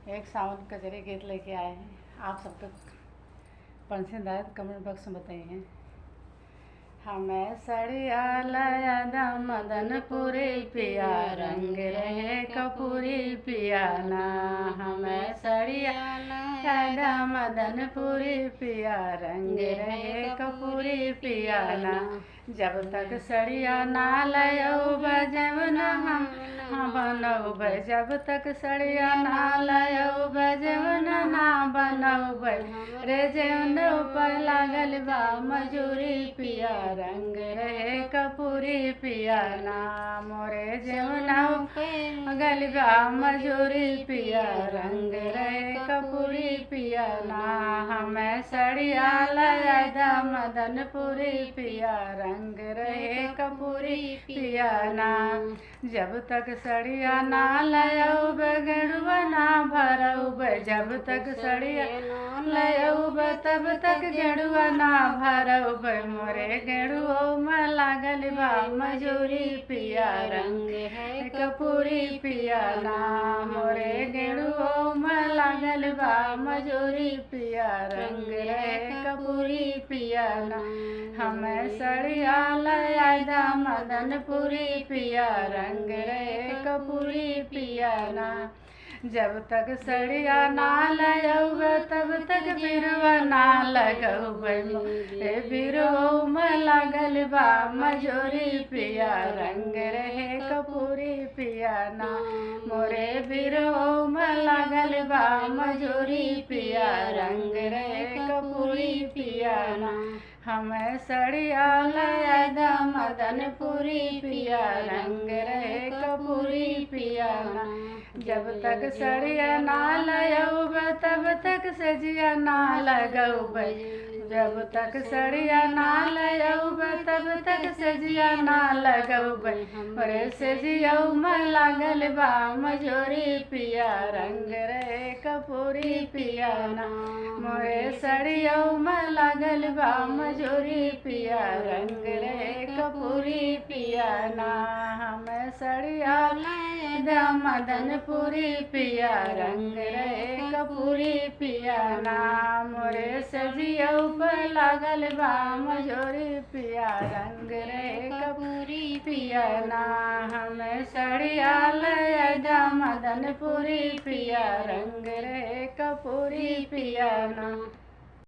एक सावन कजरी गीत लेके आए हैं। आप सब तक पसंद आए तो कमेंट बॉक्स में बताइए। हमें सड़िया लाया दा मदनपुरी पिया, रंग रहे कपूरी पिया ना। हमें सड़िया लाया दा मदनपुरी पिया, रंग रहे कपूरी पिया ना। जब तक सड़िया ना लयऊ बजब न हम बनऊ, जब तक सड़िया ना लयऊ बजब ना बनऊ रे। जौन ऊपर लागल बा मजूरी पिया, रंग रहे कपूरी पिया ना। मोरे जौना लागल बा मजूरी पिया, रंग रहे कपूरी पिया ना। हमें सड़िया लाया दा मदनपुरी पिया, रंग रहे कपूरी पिया ना। जब तक सड़िया ना लयऊ गेड़ुआ ना भरऊ, जब तक सड़िया लयऊ तब तक गेड़ुआ ना भरऊ। मोरे गेड़ुओ में लागल बा मजूरी पिया, रंग है कपूरी पिया ना। मोरे गेड़ुओ में लागल बा मजूरी पिया, रंग है कपूरी पिया ना। हमें सड़िया लाया दा मदनपुरी पिया, रंग रहे कपूरी पिया ना। जब तक सड़िया ना लयऊ तब तक बिरुआ ना लगऊ, रे बिरुओ में लागल बा मजूरी पिया, रंग रहे कपूरी पिया ना। मोरे बिरुओ में लागल बा मजूरी पिया, रंग रहे कपूरी पिया ना। हमें सड़िया लाया दा मदनपुरी पिया, रंग रहे कपूरी पिया ना। जब तक सड़िया ना लयऊ तब तक सजिया ना लगऊ, जब तक सड़िया ना लयऊ तब तक सजिया ना लगऊ। मोरे सजियऊ में लागल बा मजूरी पिया, रंग रहे कपूरी पिया ना। मोरे सड़ियऊ में लागल बा मजूरी पिया, रंग रहे कपूरी पिया ना। हमें सड़िया लाया दा मदनपुरी पिया, रंग रहे कपूरी पिया ना। मोरे सजियऊ पर लागल बा मजूरी पिया, रंग रहे कपूरी पिया ना। हमें सड़िया लाया दा मदनपुरी पिया, रंग रहे कपूरी पिया ना।